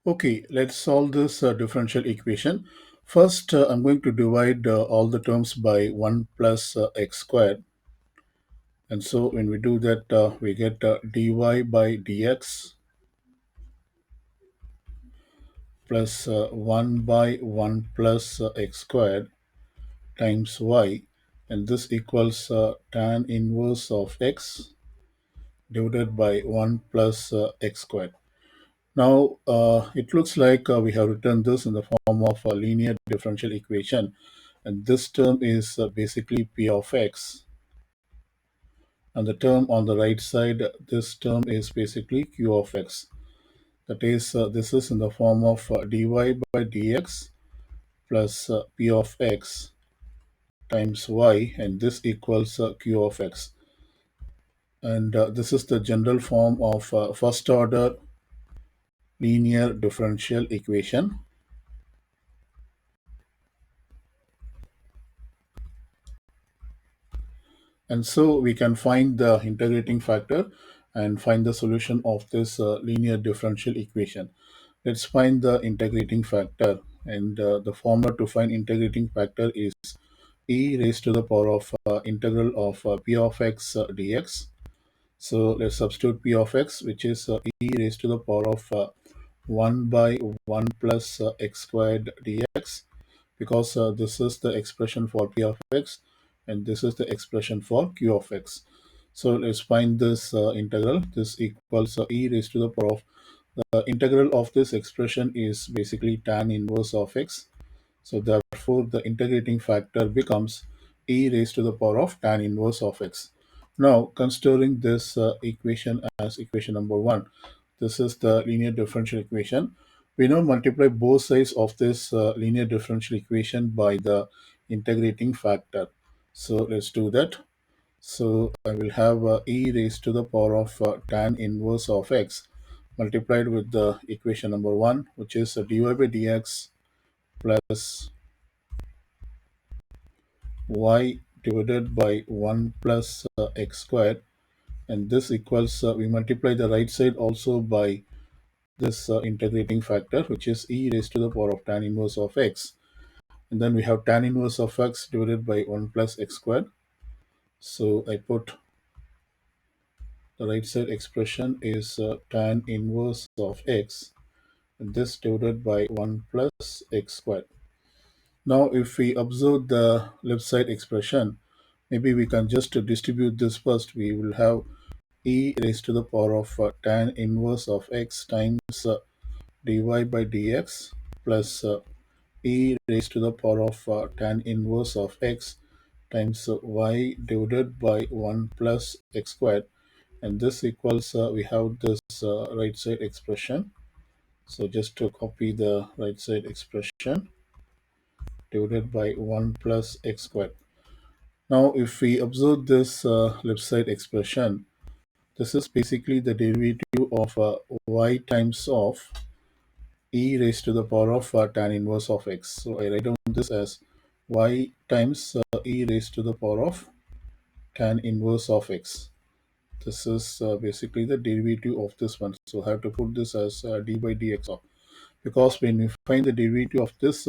Okay, let's solve this differential equation. First, I'm going to divide all the terms by 1 plus x squared. And so when we do that, we get dy by dx plus 1 by 1 plus x squared times y. And this equals tan inverse of x divided by 1 plus x squared. Now, it looks like we have written this in the form of a linear differential equation, and this term is basically p of x, and the term on the right side, this term is basically q of x. That is, this is in the form of dy by dx plus p of x times y, and this equals q of x. And this is the general form of first order linear differential equation. And so we can find the integrating factor and find the solution of this linear differential equation. Let's find the integrating factor, and the formula to find integrating factor is e raised to the power of integral of p of x dx. So let's substitute p of x, which is e raised to the power of 1 by 1 plus x squared dx, because this is the expression for p of x and this is the expression for q of x. So let's find this integral. This equals e raised to the power of the integral of this expression is basically tan inverse of x. So therefore, the integrating factor becomes e raised to the power of tan inverse of x. Now, considering this equation as equation number one, this is the linear differential equation. We now multiply both sides of this linear differential equation by the integrating factor. So let's do that. So I will have e raised to the power of tan inverse of x multiplied with the equation number one, which is dy by dx plus y divided by 1 plus x squared, and this equals we multiply the right side also by this integrating factor, which is e raised to the power of tan inverse of x, and then we have tan inverse of x divided by 1 plus x squared. So I put the right side expression is tan inverse of x, and this divided by 1 plus x squared. Now if we observe the left side expression, maybe we can just distribute this first. We will have e raised to the power of tan inverse of x times dy by dx plus e raised to the power of tan inverse of x times y divided by 1 plus x squared, and this equals we have this right side expression. So just to copy the right side expression divided by 1 plus x squared. Now if we observe this left side expression, this is basically the derivative of y times of e raised to the power of tan inverse of x. So I write down this as y times e raised to the power of tan inverse of x. This is basically the derivative of this one. So I have to put this as d by dx of, because when we find the derivative of this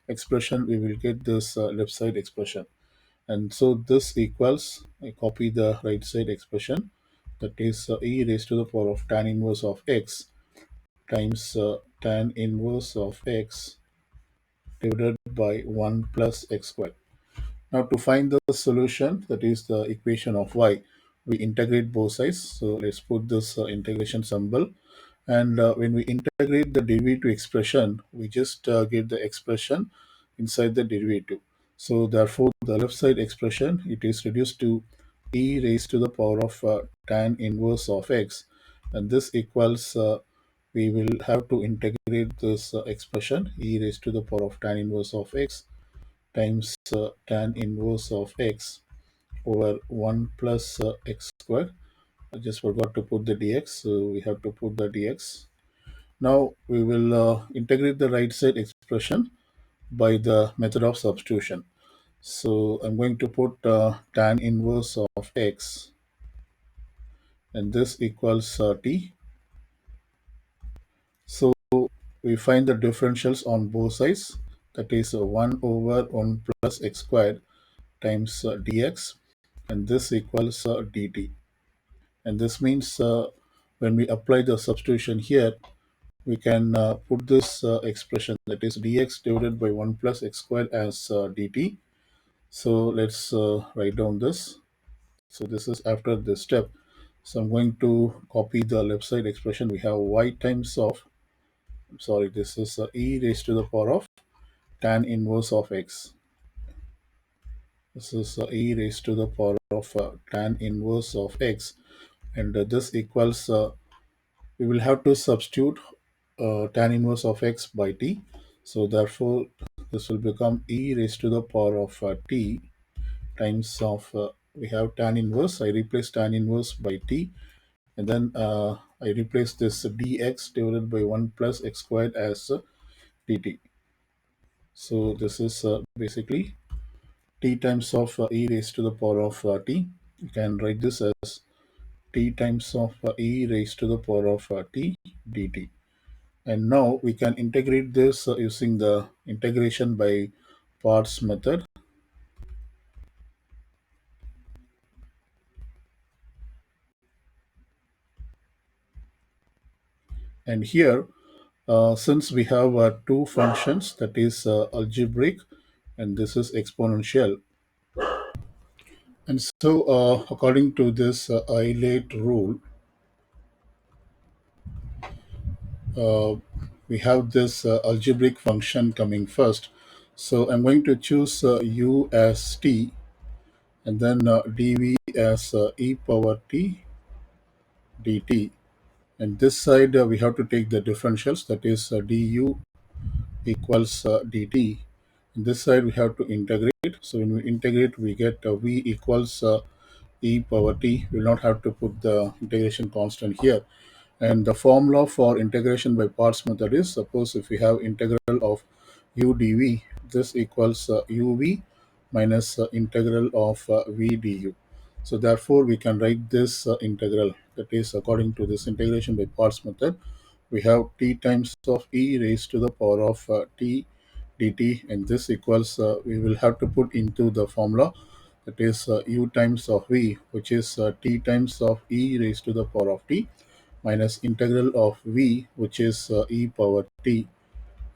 expression, we will get this left side expression. And so this equals, I copy the right side expression, that is e raised to the power of tan inverse of x times tan inverse of x divided by 1 plus x squared. Now to find the solution, that is the equation of y, we integrate both sides. So let's put this integration symbol. And when we integrate the derivative expression, we just get the expression inside the derivative. So therefore, the left side expression, it is reduced to e raised to the power of tan inverse of x. And this equals, we will have to integrate this expression, e raised to the power of tan inverse of x times tan inverse of x over 1 plus x squared. I just forgot to put the dx, so we have to put the dx. Now we will integrate the right side expression by the method of substitution. So I'm going to put tan inverse of x, and this equals t. So we find the differentials on both sides. That is 1 over 1 plus x squared times dx, and this equals dt. And this means when we apply the substitution here, we can put this expression, that is dx divided by 1 plus x squared, as dt. So let's write down this. So this is after this step. So I'm going to copy the left side expression. We have y times of, sorry, this is e raised to the power of tan inverse of x. This is e raised to the power of tan inverse of x, and this equals, we will have to substitute tan inverse of x by t. So therefore, this will become e raised to the power of t times of, we have tan inverse. I replace tan inverse by t, and then I replace this dx divided by 1 plus x squared as dt. So this is basically t times of e raised to the power of t. You can write this as t times of e raised to the power of t dt. And now we can integrate this using the integration by parts method. And here, since we have two functions, that is algebraic and this is exponential. And so, according to this Eilert rule, uh, we have this algebraic function coming first. So I'm going to choose u as t, and then dv as e power t dt. And this side we have to take the differentials, that is du equals dt. And this side we have to integrate. So when we integrate, we get v equals e power t. We will not have to put the integration constant here. And the formula for integration by parts method is, suppose if we have integral of u dv, this equals uv minus integral of v du. So therefore, we can write this integral, that is according to this integration by parts method, we have t times of e raised to the power of t dt, and this equals, we will have to put into the formula, that is u times of v, which is t times of e raised to the power of t minus integral of v, which is e power t,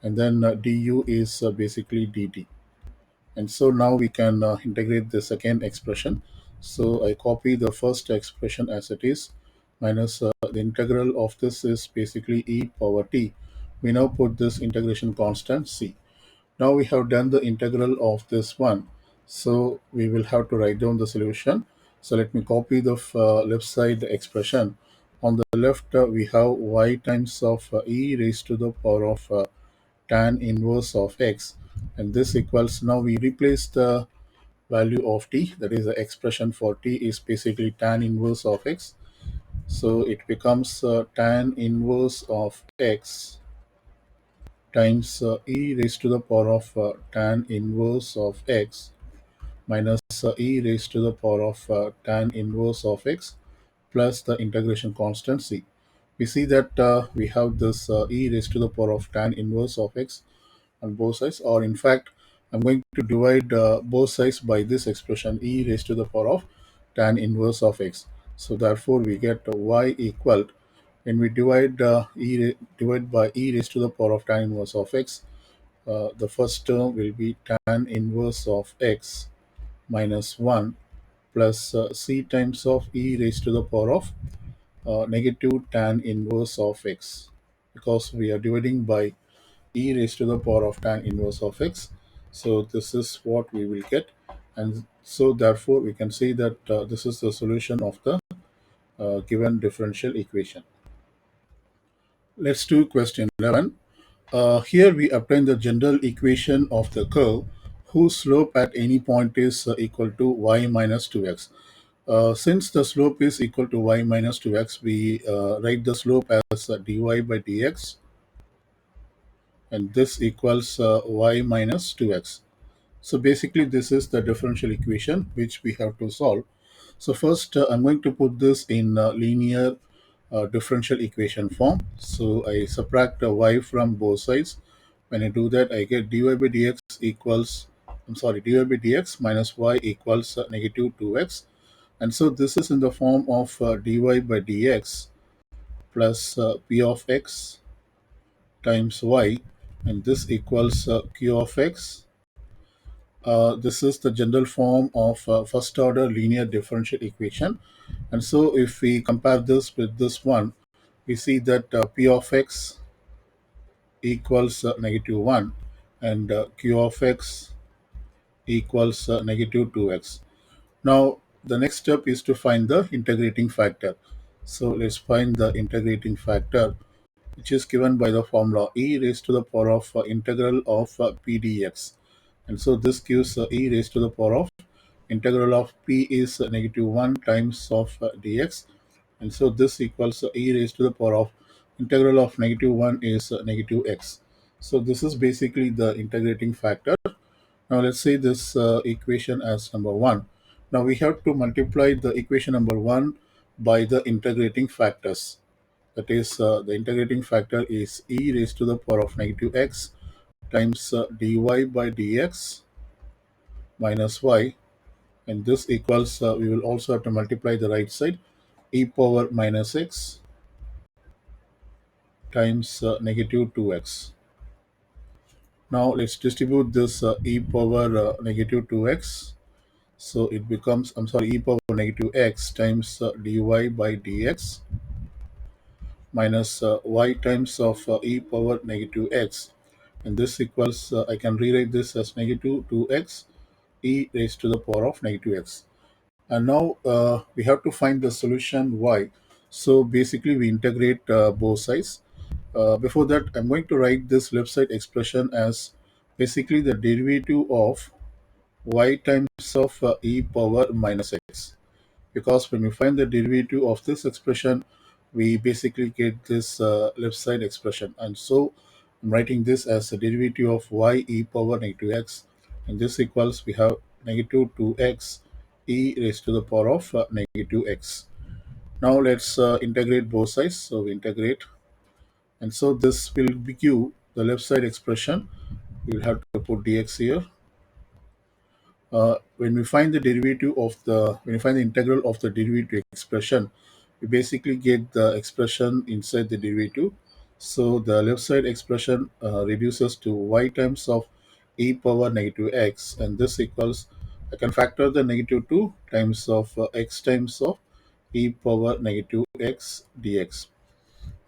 and then du is basically dt. And so now we can integrate the second expression. So I copy the first expression as it is, minus the integral of this is basically e power t. We now put this integration constant c. Now we have done the integral of this one. So we will have to write down the solution. So let me copy the left side expression. On the left, we have y times of e raised to the power of tan inverse of x. And this equals, now we replace the value of t, that is the expression for t is basically tan inverse of x. So it becomes tan inverse of x times e raised to the power of tan inverse of x minus e raised to the power of tan inverse of x plus the integration constant c. We see that we have this e raised to the power of tan inverse of x on both sides, or in fact, I'm going to divide both sides by this expression e raised to the power of tan inverse of x. So therefore, we get y equal, when we divide divide by e raised to the power of tan inverse of x, the first term will be tan inverse of x minus 1 plus c times of e raised to the power of negative tan inverse of x, because we are dividing by e raised to the power of tan inverse of x. So this is what we will get. And so therefore we can say that this is the solution of the given differential equation. Let's do question 11. Here we obtain the general equation of the curve whose slope at any point is equal to y minus 2x. Since the slope is equal to y minus 2x, we write the slope as dy by dx, and this equals y minus 2x. So basically, this is the differential equation which we have to solve. So first, I'm going to put this in linear differential equation form. So I subtract y from both sides. When I do that, I get dy by dx equals, dy by dx minus y equals negative 2x. And so this is in the form of dy by dx plus p of x times y, and this equals q of x. This is the general form of first order linear differential equation. And so if we compare this with this one, we see that p of x equals negative 1, and q of x equals negative 2x. Now the next step is to find the integrating factor. So let's find the integrating factor, which is given by the formula e raised to the power of integral of p dx. And so this gives e raised to the power of integral of p is negative 1 times of dx. And so this equals e raised to the power of integral of negative 1 is negative x. So this is basically the integrating factor. Now let's say this equation as number 1. Now we have to multiply the equation number 1 by the integrating factors. That is, the integrating factor is e raised to the power of negative x times dy by dx minus y, and this equals, we will also have to multiply the right side, e power minus x times negative 2x. Now let's distribute this e power negative 2x. So it becomes, e power negative x times dy by dx minus y times of e power negative x. And this equals, I can rewrite this as negative 2x e raised to the power of negative x. And now we have to find the solution y. So basically we integrate both sides. Before that, I'm going to write this left side expression as basically the derivative of y times of e power minus x, because when we find the derivative of this expression, we basically get this left side expression. And so I'm writing this as a derivative of y e power negative x, and this equals, we have negative 2x e raised to the power of negative x. Now let's integrate both sides. So we integrate, and so this will give the left side expression. We'll have to put dx here. When we find the derivative of the when we find the integral of the derivative expression, we basically get the expression inside the derivative. So the left side expression reduces to y times of e power negative x, and this equals, I can factor the negative 2 times of x times of e power negative x dx.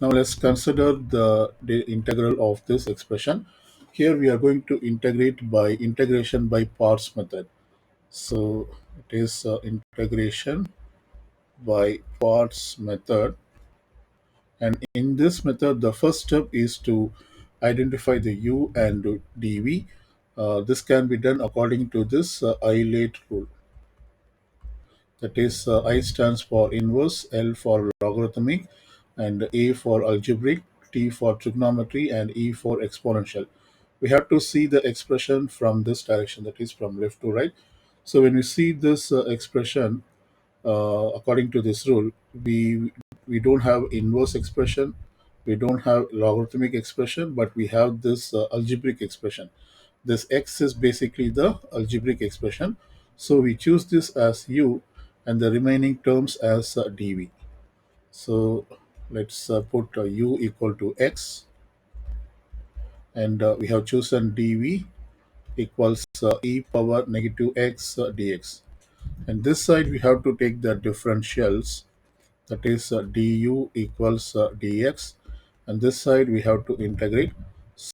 Now let's consider the integral of this expression. Here we are going to integrate by integration by parts method. So it is integration by parts method, and in this method the first step is to identify the u and dv. This can be done according to this ILATE rule. That is, I stands for inverse, L for logarithmic, and A for algebraic, T for trigonometry, and E for exponential. We have to see the expression from this direction, that is from left to right. So when we see this expression according to this rule, we don't have inverse expression, we don't have logarithmic expression, but we have this algebraic expression. This x is basically the algebraic expression. So we choose this as u and the remaining terms as dv. So let's put u equal to x, and we have chosen dv equals e power negative x dx. And this side we have to take the differentials, that is du equals dx, and this side we have to integrate.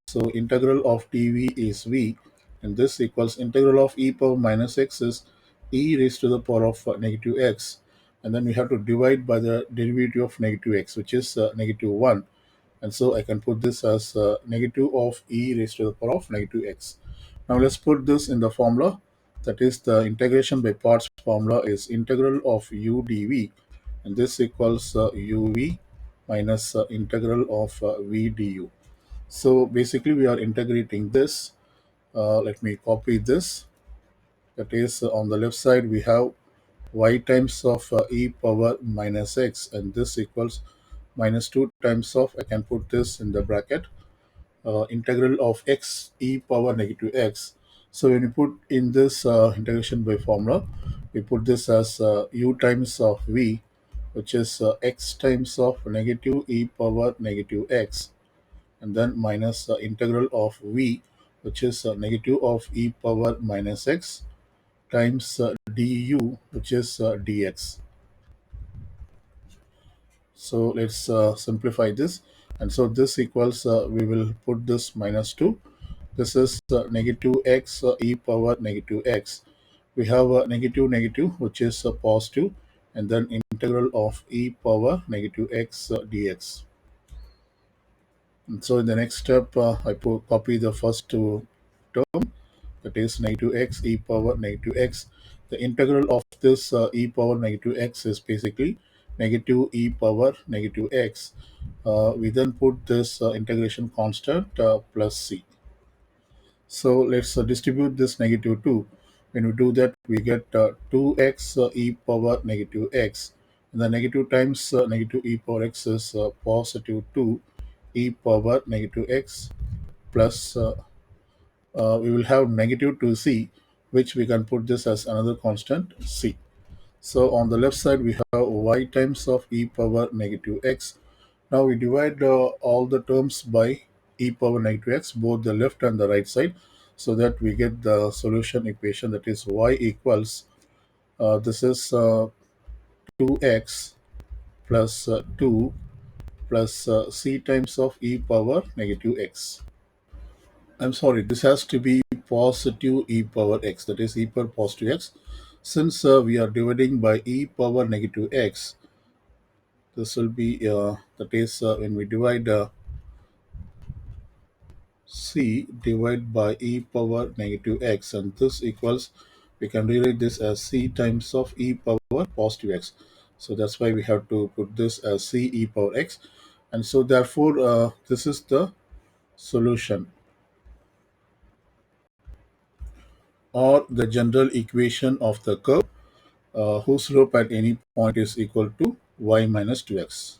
So integral of dv is v, and this equals integral of e power minus x is e raised to the power of negative x, and then we have to divide by the derivative of negative x, which is negative 1. And so I can put this as negative of e raised to the power of negative x. Now let's put this in the formula. That is, the integration by parts formula is integral of u dv, and this equals uv minus integral of v du. So basically we are integrating this. Let me copy this. That is, on the left side we have y times of e power minus x, and this equals minus 2 times of, I can put this in the bracket, integral of x e power negative x. So when you put in this integration by formula, we put this as u times of v, which is x times of negative e power negative x, and then minus integral of v, which is negative of e power minus x times du, which is dx. So let's simplify this. And so this equals, we will put this minus 2. This is negative x e power negative x. We have negative negative, which is positive, and then integral of e power negative x dx. And so in the next step, copy the first two term, that is negative x e power negative x. The integral of this e power negative x is basically negative e power negative x. We then put this integration constant plus c. So let's distribute this negative 2. When we do that, we get 2x e power negative x. And the negative times negative e power x is positive 2 e power negative x plus we will have negative 2c, which we can put this as another constant c. So on the left side, we have y times of e power negative x. Now we divide all the terms by e power negative x, both the left and the right side, so that we get the solution equation, that is y equals, this is 2x plus 2 plus c times of e power negative x. I'm sorry, this has to be positive e power x, that is e power positive x. Since we are dividing by e power negative x, this will be, that is, when we divide c divided by e power negative x, and this equals, we can rewrite this as c times of e power positive x. So that's why we have to put this as c e power x. And so therefore, this is the solution, or the general equation of the curve whose slope at any point is equal to y minus 2x.